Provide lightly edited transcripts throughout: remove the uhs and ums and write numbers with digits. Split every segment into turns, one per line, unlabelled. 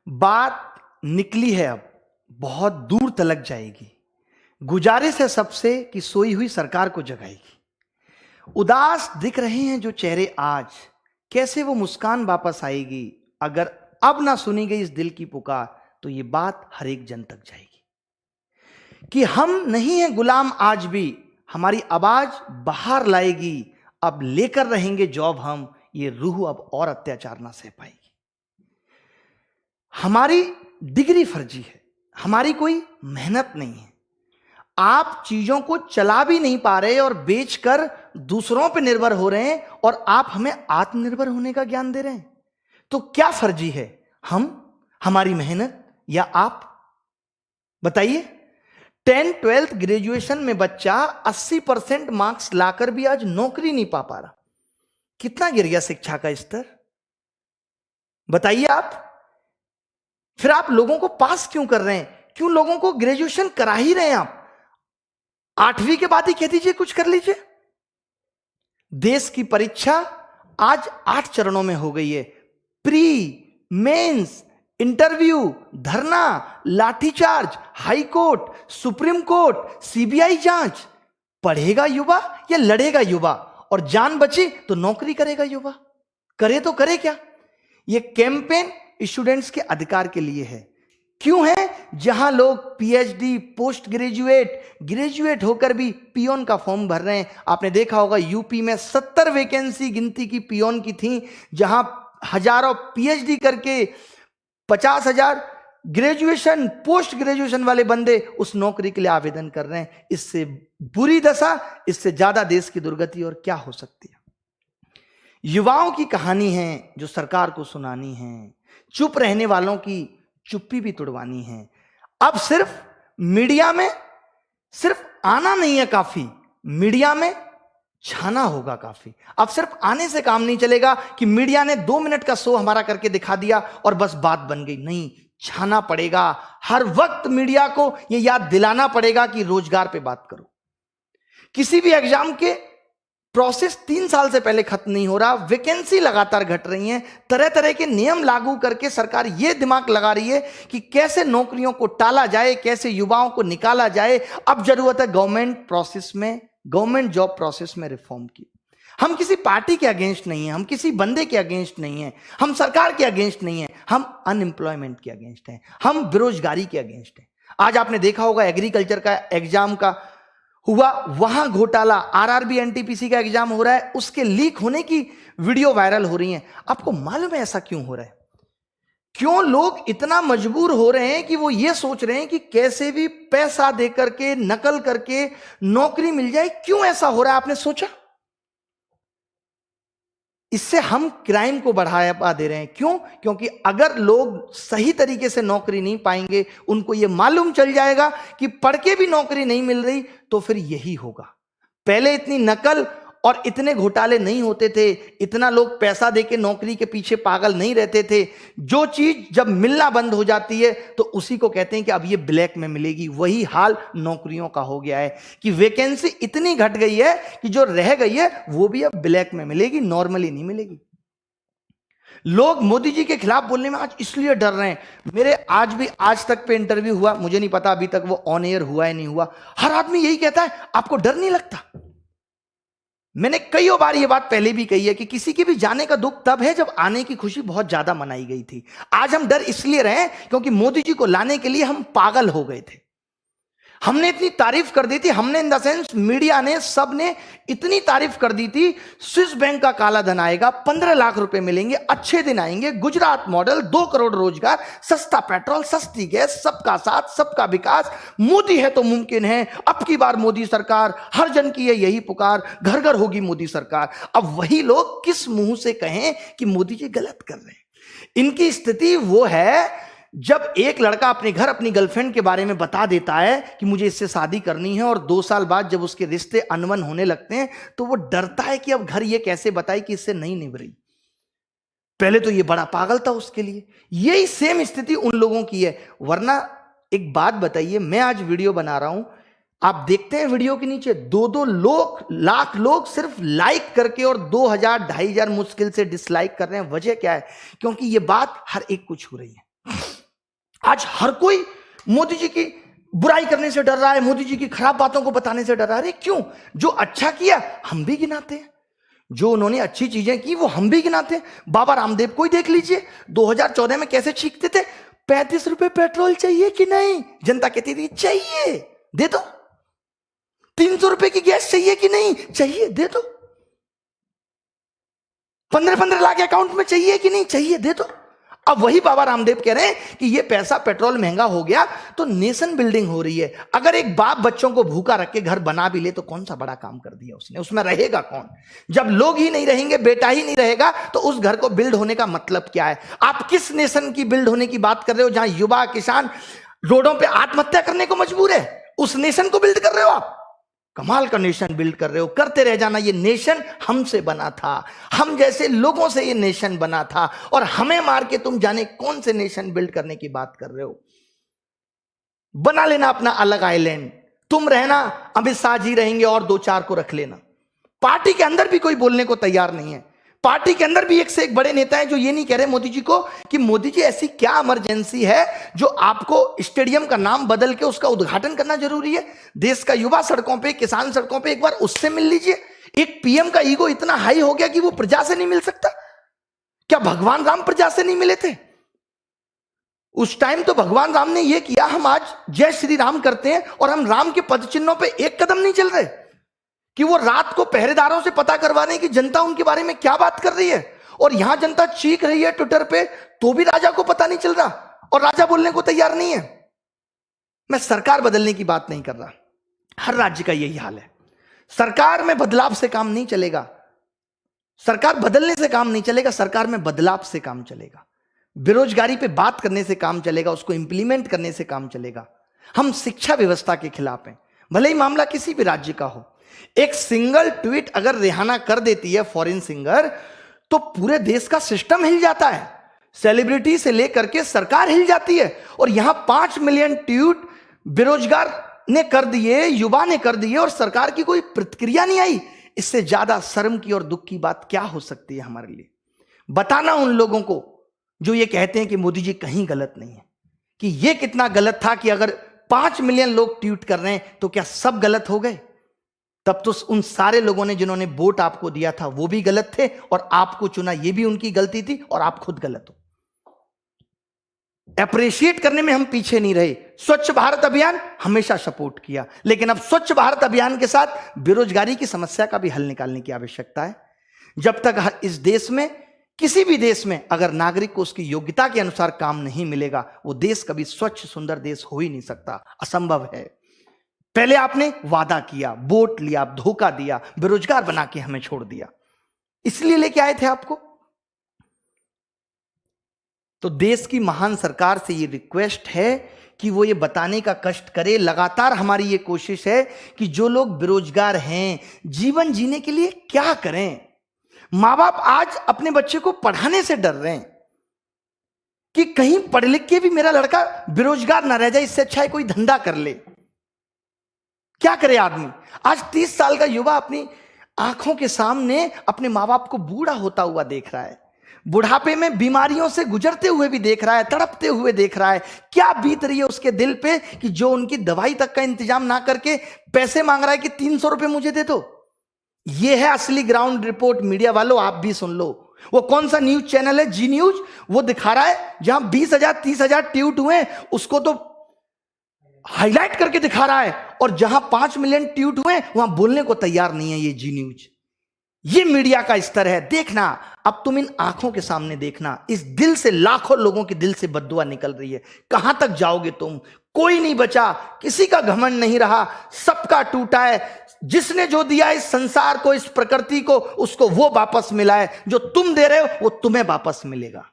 बात निकली है, अब बहुत दूर तलक जाएगी। गुजारिश है सबसे कि सोई हुई सरकार को जगाएगी। उदास दिख रहे हैं जो चेहरे आज, कैसे वो मुस्कान वापस आएगी। अगर अब ना सुनी गई इस दिल की पुकार, तो ये बात हर एक जन तक जाएगी कि हम नहीं हैं गुलाम आज भी, हमारी आवाज बाहर लाएगी। अब लेकर रहेंगे जॉब हम, ये रूह अब और अत्याचार ना सह पाएगी। हमारी डिग्री फर्जी है, हमारी कोई मेहनत नहीं है। आप चीजों को चला भी नहीं पा रहे और बेचकर दूसरों पर निर्भर हो रहे हैं, और आप हमें आत्मनिर्भर होने का ज्ञान दे रहे हैं। तो क्या फर्जी है, हम, हमारी मेहनत या आप? बताइए। 10th 12th ग्रेजुएशन में बच्चा 80% मार्क्स लाकर भी आज नौकरी नहीं पा रहा। कितना गिर गया शिक्षा का स्तर, बताइए आप। फिर आप लोगों को पास क्यों कर रहे हैं? क्यों लोगों को ग्रेजुएशन करा ही रहे हैं आप? 8वीं के बाद ही कह दीजिए कुछ कर लीजिए। देश की परीक्षा आज 8 चरणों में हो गई है। प्री, मेंस, इंटरव्यू, धरना, लाठीचार्ज, high court, supreme court, CBI जांच। पढ़ेगा युवा या लड़ेगा युवा? और जान बची तो नौकरी करेगा युवा। करे तो करे क्या? यह कैंपेन स्टूडेंट्स के अधिकार के लिए है। क्यों है? जहां लोग पीएचडी, पोस्ट ग्रेजुएट, ग्रेजुएट होकर भी पियोन का फॉर्म भर रहे हैं। आपने देखा होगा यूपी में 70 वैकेंसी गिनती की पियोन की थी, जहां हजारों पीएचडी करके 50,000 ग्रेजुएशन, पोस्ट ग्रेजुएशन वाले बंदे उस नौकरी के लिए आवेदन कर रहे हैं। इससे बुरी दशा, इससे ज्यादा देश की दुर्गति और क्या हो सकती है? युवाओं की कहानी है जो सरकार को सुनानी है। चुप रहने वालों की चुप्पी भी तुड़वानी है। अब सिर्फ मीडिया में सिर्फ आना नहीं है काफी, मीडिया में छाना होगा काफी। अब सिर्फ आने से काम नहीं चलेगा कि मीडिया ने 2 मिनट का शो हमारा करके दिखा दिया और बस बात बन गई। नहीं, छाना पड़ेगा। हर वक्त मीडिया को यह याद दिलाना पड़ेगा कि रोजगार पे बात करो। किसी भी एग्जाम के प्रोसेस 3 साल से पहले खत्म नहीं हो रहा, वैकेंसी लगातार घट रही हैं। तरह तरह के नियम लागू करके सरकार यह दिमाग लगा रही है कि कैसे नौकरियों को टाला जाए, कैसे युवाओं को निकाला जाए। अब जरूरत है गवर्नमेंट प्रोसेस में, गवर्नमेंट जॉब प्रोसेस में रिफॉर्म की। हम किसी पार्टी के अगेंस्ट नहीं है, हम किसी बंदे के अगेंस्ट नहीं है, हम सरकार के अगेंस्ट नहीं है, हम अनएम्प्लॉयमेंट के अगेंस्ट हैं, हम बेरोजगारी के अगेंस्ट हैं। आज आपने देखा होगा एग्रीकल्चर का एग्जाम का हुआ, वहां घोटाला। आरआरबी एनटीपीसी का एग्जाम हो रहा है, उसके लीक होने की वीडियो वायरल हो रही है। आपको मालूम है ऐसा क्यों हो रहा है? क्यों लोग इतना मजबूर हो रहे हैं कि वो ये सोच रहे हैं कि कैसे भी पैसा देकर के, नकल करके नौकरी मिल जाए? क्यों ऐसा हो रहा है, आपने सोचा? इससे हम क्राइम को बढ़ावा दे रहे हैं। क्यों? क्योंकि अगर लोग सही तरीके से नौकरी नहीं पाएंगे, उनको यह मालूम चल जाएगा कि पढ़ के भी नौकरी नहीं मिल रही, तो फिर यही होगा। पहले इतनी नकल और इतने घोटाले नहीं होते थे, इतना लोग पैसा देके नौकरी के पीछे पागल नहीं रहते थे। जो चीज जब मिलना बंद हो जाती है तो उसी को कहते हैं कि अब ये ब्लैक में मिलेगी। वही हाल नौकरियों का हो गया है कि वैकेंसी इतनी घट गई है कि जो रह गई है वो भी अब ब्लैक में मिलेगी, नॉर्मली नहीं मिलेगी। लोग मोदी जी के खिलाफ बोलने में आज इसलिए डर रहे हैं। मेरे आज तक पे इंटरव्यू हुआ, मुझे नहीं पता अभी तक वो ऑन एयर हुआ है नहीं हुआ। हर आदमी यही कहता है, आपको डर नहीं लगता? मैंने कई बार ये बात पहले भी कही है कि किसी के भी जाने का दुख तब है जब आने की खुशी बहुत ज्यादा मनाई गई थी। आज हम डर इसलिए रहे क्योंकि मोदी जी को लाने के लिए हम पागल हो गए थे। हमने इतनी तारीफ कर दी थी, हमने इन द सेंस मीडिया ने, सबने इतनी तारीफ कर दी थी। स्विस बैंक का काला धन आएगा, 15 लाख रुपए मिलेंगे, अच्छे दिन आएंगे, गुजरात मॉडल, 2 करोड़ रोजगार, सस्ता पेट्रोल, सस्ती गैस, सबका साथ, सबका विकास, मोदी है तो मुमकिन है। अब की बार मोदी सरकार, हर जन की है यही पुकार, घर घर होगी मोदी सरकार। अब वही लोग किस मुंह से कहें कि मोदी जी गलत कर रहे हैं? इनकी स्थिति वो है जब एक लड़का अपने घर अपनी गर्लफ्रेंड के बारे में बता देता है कि मुझे इससे शादी करनी है, और 2 साल बाद जब उसके रिश्ते अनबन होने लगते हैं तो वो डरता है कि अब घर ये कैसे बताए कि इससे नहीं निभ रही। पहले तो ये बड़ा पागल था उसके लिए। यही सेम स्थिति उन लोगों की है। वरना एक बात बताइए, मैं आज वीडियो बना रहा हूं, आप देखते हैं वीडियो के नीचे 2-2 लाख लोग सिर्फ लाइक करके और 2,000-2,500 मुश्किल से डिसलाइक कर रहे हैं। वजह क्या है? क्योंकि ये बात हर एक को छू रही है। आज हर कोई मोदी जी की बुराई करने से डर रहा है, मोदी जी की खराब बातों को बताने से डर रहा है। क्यों? जो अच्छा किया हम भी गिनाते हैं, जो उन्होंने अच्छी चीजें की वो हम भी गिनाते हैं। बाबा रामदेव को ही देख लीजिए, 2014 में कैसे चीखते थे, 35 रुपए पेट्रोल चाहिए कि नहीं? जनता कहती थी चाहिए, दे दो। 300 रुपए की गैस चाहिए कि नहीं? चाहिए, दे दो। 15-15 लाख अकाउंट में चाहिए कि नहीं? चाहिए, दे दो। अब वही बाबा रामदेव कह रहे हैं कि ये पैसा पेट्रोल महंगा हो गया तो नेशन बिल्डिंग हो रही है। अगर एक बाप बच्चों को भूखा रख के घर बना भी ले तो कौन सा बड़ा काम कर दिया उसने? उसमें रहेगा कौन? जब लोग ही नहीं रहेंगे, बेटा ही नहीं रहेगा, तो उस घर को बिल्ड होने का मतलब क्या है? आप किस नेशन की बिल्ड होने की बात कर रहे हो जहां युवा किसान रोडों पर आत्महत्या करने को मजबूर है? उस नेशन को बिल्ड कर रहे हो आप? कमाल का नेशन बिल्ड कर रहे हो, करते रह जाना। ये नेशन हमसे बना था, हम जैसे लोगों से ये नेशन बना था, और हमें मार के तुम जाने कौन से नेशन बिल्ड करने की बात कर रहे हो। बना लेना अपना अलग आइलैंड, तुम रहना, अमित शाह जी रहेंगे और 2-4 को रख लेना। पार्टी के अंदर भी कोई बोलने को तैयार नहीं है। पार्टी के अंदर भी एक से एक बड़े नेता हैं जो ये नहीं कह रहे मोदी जी को कि मोदी जी ऐसी क्या इमरजेंसी है जो आपको स्टेडियम का नाम बदल के उसका उद्घाटन करना जरूरी है। देश का युवा सड़कों पे, किसान सड़कों पे, एक बार उससे मिल लीजिए। एक पीएम का ईगो इतना हाई हो गया कि वो प्रजा से नहीं मिल सकता। क्या भगवान राम प्रजा से नहीं मिले थे? उस टाइम तो भगवान राम ने यह किया, हम आज जय श्री राम करते हैं और हम राम के पद चिन्हों पर एक कदम नहीं चल रहे कि वो रात को पहरेदारों से पता करवा रहे हैं कि जनता उनके बारे में क्या बात कर रही है। और यहां जनता चीख रही है ट्विटर पे, तो भी राजा को पता नहीं चल रहा और राजा बोलने को तैयार नहीं है। मैं सरकार बदलने की बात नहीं कर रहा, हर राज्य का यही हाल है। सरकार में बदलाव से काम नहीं चलेगा, सरकार बदलने से काम नहीं चलेगा, सरकार में बदलाव से काम चलेगा। बेरोजगारी पे बात करने से काम चलेगा, उसको इंप्लीमेंट करने से काम चलेगा। हम शिक्षा व्यवस्था के खिलाफ हैं, भले ही मामला किसी भी राज्य का हो। एक सिंगल ट्वीट अगर रिहाना कर देती है फॉरेन सिंगर, तो पूरे देश का सिस्टम हिल जाता है, सेलिब्रिटी से लेकर के सरकार हिल जाती है। और यहां 5 मिलियन ट्वीट बेरोजगार ने कर दिए, युवा ने कर दिए, और सरकार की कोई प्रतिक्रिया नहीं आई। इससे ज्यादा शर्म की और दुख की बात क्या हो सकती है हमारे लिए? बताना उन लोगों को जो ये कहते हैं कि मोदी जी कहीं गलत नहीं है, कि ये कितना गलत था कि अगर 5 मिलियन लोग ट्वीट कर रहे हैं तो क्या सब गलत हो गए? तब तो उन सारे लोगों ने जिन्होंने वोट आपको दिया था वो भी गलत थे, और आपको चुना ये भी उनकी गलती थी, और आप खुद गलत हो। अप्रिशिएट करने में हम पीछे नहीं रहे। स्वच्छ भारत अभियान हमेशा सपोर्ट किया, लेकिन अब स्वच्छ भारत अभियान के साथ बेरोजगारी की समस्या का भी हल निकालने की आवश्यकता है। जब तक इस देश में, किसी भी देश में, अगर नागरिक को उसकी योग्यता के अनुसार काम नहीं मिलेगा, वो देश कभी स्वच्छ सुंदर देश हो ही नहीं सकता, असंभव है। पहले आपने वादा किया, वोट लिया, धोखा दिया, बेरोजगार बना के हमें छोड़ दिया, इसलिए लेके आए थे आपको। तो देश की महान सरकार से ये रिक्वेस्ट है कि वो ये बताने का कष्ट करे। लगातार हमारी ये कोशिश है कि जो लोग बेरोजगार हैं, जीवन जीने के लिए क्या करें। मां बाप आज अपने बच्चे को पढ़ाने से डर रहे हैं कि कहीं पढ़ लिख के भी मेरा लड़का बेरोजगार ना रह जाए, इससे अच्छा है कोई धंधा कर ले। क्या करे आदमी? आज 30 साल का युवा अपनी आंखों के सामने अपने मां बाप को बूढ़ा होता हुआ देख रहा है, बुढ़ापे में बीमारियों से गुजरते हुए भी देख रहा है, तड़पते हुए देख रहा है। क्या बीत रही है उसके दिल पे कि जो उनकी दवाई तक का इंतजाम ना करके पैसे मांग रहा है कि 300 रुपए मुझे दे दो। ये है असली ग्राउंड रिपोर्ट। मीडिया वालों, आप भी सुन लो। वो कौन सा न्यूज चैनल है, जी न्यूज, वो दिखा रहा है जहां 20,000 30,000 ट्वीट हुए, उसको तो हाईलाइट करके दिखा रहा है, और जहां 5 मिलियन ट्वीट हुए वहां बोलने को तैयार नहीं है ये जी न्यूज। ये मीडिया का स्तर है। देखना, अब तुम इन आंखों के सामने देखना, इस दिल से, लाखों लोगों के दिल से बद्दुआ निकल रही है। कहां तक जाओगे तुम? कोई नहीं बचा, किसी का घमंड नहीं रहा, सबका टूटा है। जिसने जो दिया इस संसार को, इस प्रकृति को, उसको वो वापस मिला है। जो तुम दे रहे हो वो तुम्हें वापस मिलेगा।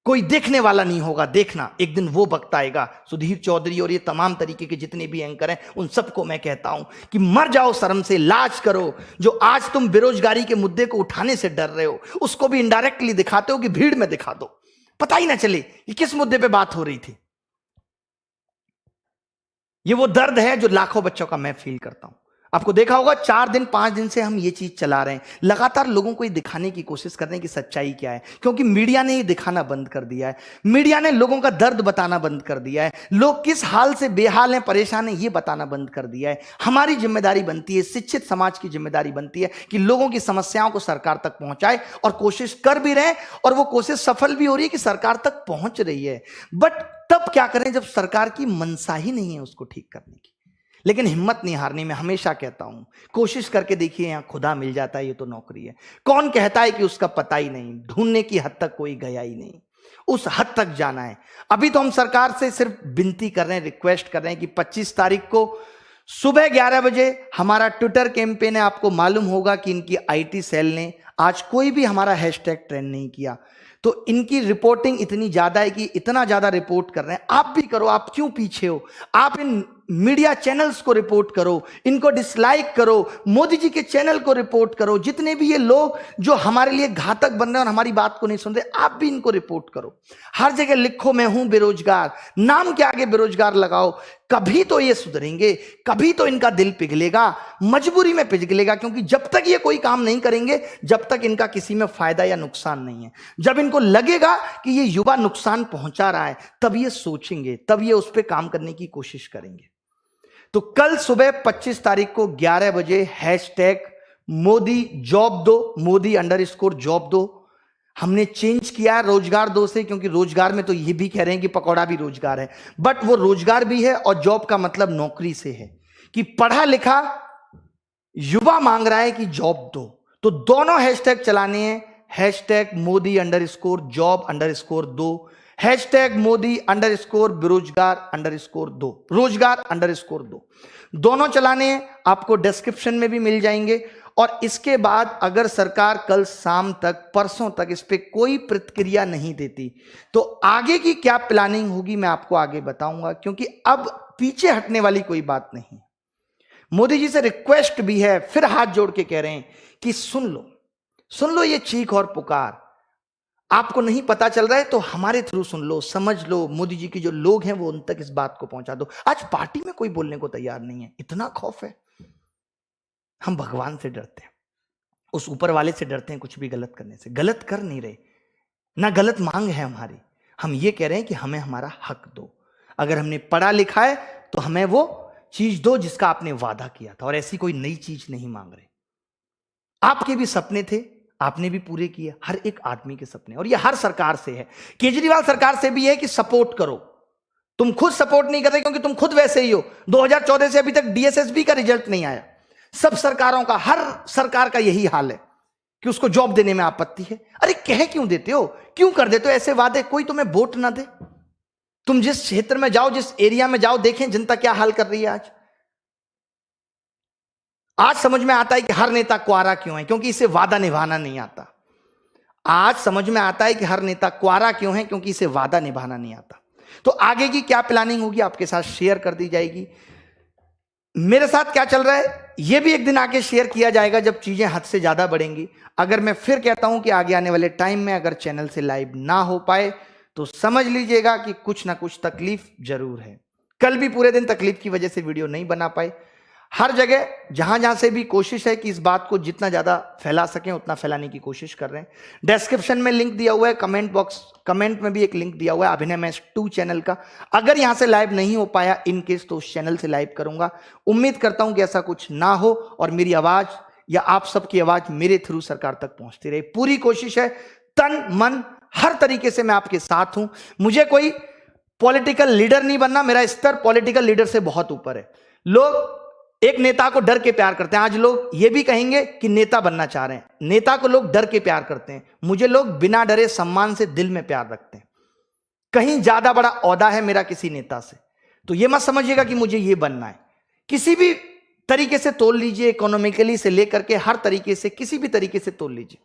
कोई देखने वाला नहीं होगा। देखना, एक दिन वो वक्त आएगा। सुधीर चौधरी और ये तमाम तरीके के जितने भी एंकर हैं, उन सबको मैं कहता हूं कि मर जाओ शर्म से, लाज करो। जो आज तुम बेरोजगारी के मुद्दे को उठाने से डर रहे हो, उसको भी इनडायरेक्टली दिखाते हो कि भीड़ में दिखा दो, पता ही ना चले कि किस मुद्दे पे बात हो रही थी। ये वो दर्द है जो लाखों बच्चों का मैं फील करता हूं। आपको देखा होगा 4 दिन 5 दिन से हम ये चीज चला रहे हैं, लगातार लोगों को ये दिखाने की कोशिश कर रहे हैं कि सच्चाई क्या है, क्योंकि मीडिया ने ये दिखाना बंद कर दिया है। मीडिया ने लोगों का दर्द बताना बंद कर दिया है, लोग किस हाल से बेहाल हैं, परेशान हैं, ये बताना बंद कर दिया है। हमारी जिम्मेदारी बनती है, शिक्षित समाज की जिम्मेदारी बनती है कि लोगों की समस्याओं को सरकार तक पहुंचाए, और कोशिश कर भी रहे हैं, और वो कोशिश सफल भी हो रही है कि सरकार तक पहुंच रही है। बट तब क्या करें जब सरकार की मनसा ही नहीं है उसको ठीक करने की। लेकिन हिम्मत नहीं हारनी, मैं हमेशा कहता हूं, कोशिश करके देखिए, यहां खुदा मिल जाता है, ये तो नौकरी है। कौन कहता है कि उसका पता ही नहीं, ढूंढने की हद तक कोई गया ही नहीं, उस हद तक जाना है। अभी तो हम सरकार से सिर्फ विनती कर रहे हैं, रिक्वेस्ट कर रहे हैं कि 25 तारीख को सुबह 11 बजे हमारा ट्विटर कैंपेन है। आपको मालूम होगा कि इनकी आईटी सेल ने आज कोई भी हमारा हैशटैग ट्रेंड नहीं किया, तो इनकी रिपोर्टिंग इतनी ज्यादा है कि इतना ज्यादा रिपोर्ट कर रहे हैं। आप भी करो, आप क्यों पीछे हो? आप इन मीडिया चैनल्स को रिपोर्ट करो, इनको डिसलाइक करो, मोदी जी के चैनल को रिपोर्ट करो। जितने भी ये लोग जो हमारे लिए घातक बन रहे हैं और हमारी बात को नहीं सुन रहे, आप भी इनको रिपोर्ट करो। हर जगह लिखो मैं हूं बेरोजगार, नाम के आगे बेरोजगार लगाओ। कभी तो ये सुधरेंगे, कभी तो इनका दिल पिघलेगा, मजबूरी में पिघलेगा, क्योंकि जब तक ये कोई काम नहीं करेंगे, जब तक इनका किसी में फायदा या नुकसान नहीं है। जब इनको लगेगा कि ये युवा नुकसान पहुंचा रहा है, तब ये सोचेंगे, तब ये उस पर काम करने की कोशिश करेंगे। तो कल सुबह 25 तारीख को 11 बजे हैशटैग मोदी जॉब दो, मोदी_जॉब दो, हमने चेंज किया रोजगार दो से, क्योंकि रोजगार में तो ये भी कह रहे हैं कि पकौड़ा भी रोजगार है, बट वो रोजगार भी है और जॉब का मतलब नौकरी से है, कि पढ़ा लिखा युवा मांग रहा है कि जॉब दो। तो दोनों हैशटैग चलाने हैं, हैशटैग मोदी_जॉब_2, हैशटैग मोदी_बेरोजगार_2, रोजगार_2, दोनों चलाने हैं। आपको डिस्क्रिप्शन में भी मिल जाएंगे। और इसके बाद अगर सरकार कल शाम तक, परसों तक इस पे कोई प्रतिक्रिया नहीं देती, तो आगे की क्या प्लानिंग होगी मैं आपको आगे बताऊंगा, क्योंकि अब पीछे हटने वाली कोई बात नहीं। मोदी जी से रिक्वेस्ट भी है, फिर हाथ जोड़ के कह रहे हैं कि सुन लो ये चीख और पुकार। आपको नहीं पता चल रहा है तो हमारे थ्रू सुन लो, समझ लो। मोदी जी के जो लोग हैं वो उन तक इस बात को पहुंचा दो। आज पार्टी में कोई बोलने को तैयार नहीं है, इतना खौफ है। हम भगवान से डरते हैं, उस ऊपर वाले से डरते हैं कुछ भी गलत करने से। गलत कर नहीं रहे, ना गलत मांग है हमारी। हम ये कह रहे हैं कि हमें हमारा हक दो। अगर हमने पढ़ा लिखा है तो हमें वो चीज दो जिसका आपने वादा किया था, और ऐसी कोई नई चीज नहीं मांग रहे। आपके भी सपने थे, आपने भी पूरे किए, हर एक आदमी के सपने। और ये हर सरकार से है, केजरीवाल सरकार से भी है कि सपोर्ट करो। तुम खुद सपोर्ट नहीं करते, क्योंकि तुम खुद वैसे ही हो। 2014 से अभी तक डीएसएसबी का रिजल्ट नहीं आया। सब सरकारों का, हर सरकार का यही हाल है कि उसको जॉब देने में आपत्ति है। अरे कह क्यों देते हो, क्यों कर देते हो ऐसे वादे? कोई तुम्हें वोट ना दे। तुम जिस क्षेत्र में जाओ, जिस एरिया में जाओ, देखें जनता क्या हाल कर रही है। आज समझ में आता है कि हर नेता क्वारा क्यों है, क्योंकि इसे वादा निभाना नहीं आता। आज समझ में आता है कि हर नेता क्वारा क्यों है, क्योंकि इसे वादा निभाना नहीं आता। तो आगे की क्या प्लानिंग होगी आपके साथ शेयर कर दी जाएगी। मेरे साथ क्या चल रहा है यह भी एक दिन आके शेयर किया जाएगा, जब चीजें हद से ज्यादा बढ़ेंगी। अगर मैं फिर कहता हूं कि आगे आने वाले टाइम में अगर चैनल से लाइव ना हो पाए, तो समझ लीजिएगा कि कुछ ना कुछ तकलीफ जरूर है। कल भी पूरे दिन तकलीफ की वजह से वीडियो नहीं बना पाए। हर जगह जहां जहां से भी कोशिश है कि इस बात को जितना ज्यादा फैला सकें उतना फैलाने की कोशिश कर रहे हैं। डिस्क्रिप्शन में लिंक दिया हुआ है, कमेंट में भी एक लिंक दिया हुआ है अभिनय मैच 2 चैनल का। अगर यहां से लाइव नहीं हो पाया इन केस, तो उस चैनल से लाइव करूंगा। उम्मीद करता हूं कि ऐसा कुछ ना हो और मेरी आवाज या आप सबकी आवाज मेरे थ्रू सरकार तक पहुंचती रहे। पूरी कोशिश है, तन मन हर तरीके से मैं आपके साथ हूं। मुझे कोई पॉलिटिकल लीडर नहीं बनना, मेरा स्तर पॉलिटिकल लीडर से बहुत ऊपर है। लोग एक नेता को डर के प्यार करते हैं। आज लोग ये भी कहेंगे कि नेता बनना चाह रहे हैं, नेता को लोग डर के प्यार करते हैं। मुझे लोग बिना डरे सम्मान से दिल में प्यार रखते हैं। कहीं ज्यादा बड़ा औहदा है मेरा किसी नेता से, तो ये मत समझिएगा कि मुझे ये बनना है। किसी भी तरीके से तोल लीजिए, इकोनॉमिकली से लेकर के हर तरीके से, किसी भी तरीके से तोल लीजिए।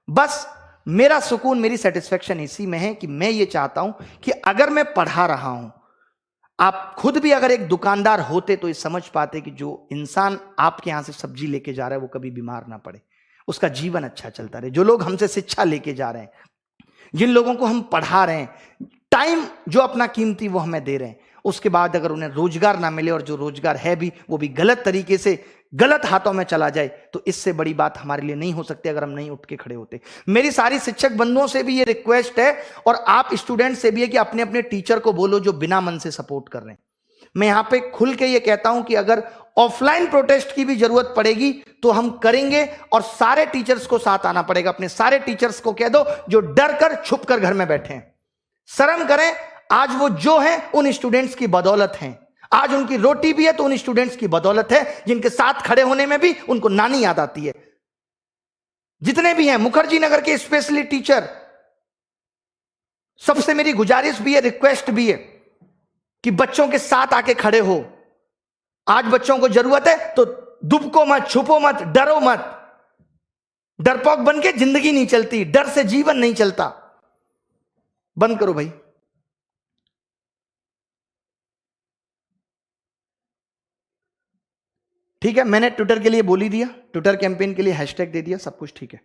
बस मेरा सुकून, मेरी सेटिस्फेक्शन इसी में है कि मैं ये चाहता हूं कि अगर मैं पढ़ा रहा हूं, आप खुद भी अगर एक दुकानदार होते तो ये समझ पाते कि जो इंसान आपके यहां से सब्जी लेके जा रहा है वो कभी बीमार ना पड़े, उसका जीवन अच्छा चलता रहे। जो लोग हमसे शिक्षा लेके जा रहे हैं, जिन लोगों को हम पढ़ा रहे हैं, टाइम जो अपना कीमती वो हमें दे रहे हैं, उसके बाद अगर उन्हें रोजगार ना मिले और जो रोजगार है भी वो भी गलत तरीके से गलत हाथों में चला जाए, तो इससे बड़ी बात हमारे लिए नहीं हो सकती अगर हम नहीं उठ के खड़े होते। मेरी सारी शिक्षक बंधुओं से भी ये रिक्वेस्ट है और आप स्टूडेंट से भी है कि अपने अपने टीचर को बोलो जो बिना मन से सपोर्ट कर रहे हैं। मैं यहां पे खुल के ये कहता हूं कि अगर ऑफलाइन प्रोटेस्ट की भी जरूरत पड़ेगी तो हम करेंगे और सारे टीचर्स को साथ आना पड़ेगा। अपने सारे टीचर्स को कह दो जो डर कर छुप कर घर में बैठे हैं, शर्म करें। आज वो जो है उन स्टूडेंट्स की बदौलत हैं, आज उनकी रोटी भी है तो उन स्टूडेंट्स की बदौलत है जिनके साथ खड़े होने में भी उनको नानी याद आती है। जितने भी हैं मुखर्जी नगर के स्पेशली टीचर, सबसे मेरी गुजारिश भी है, रिक्वेस्ट भी है कि बच्चों के साथ आके खड़े हो। आज बच्चों को जरूरत है तो दुबको मत, छुपो मत, डरो मत। डरपोक बन के जिंदगी नहीं चलती, डर से जीवन नहीं चलता। बंद करो भाई। ठीक है, मैंने ट्विटर के लिए बोल ही दिया, ट्विटर कैंपेन के लिए हैशटैग दे दिया, सब कुछ ठीक है।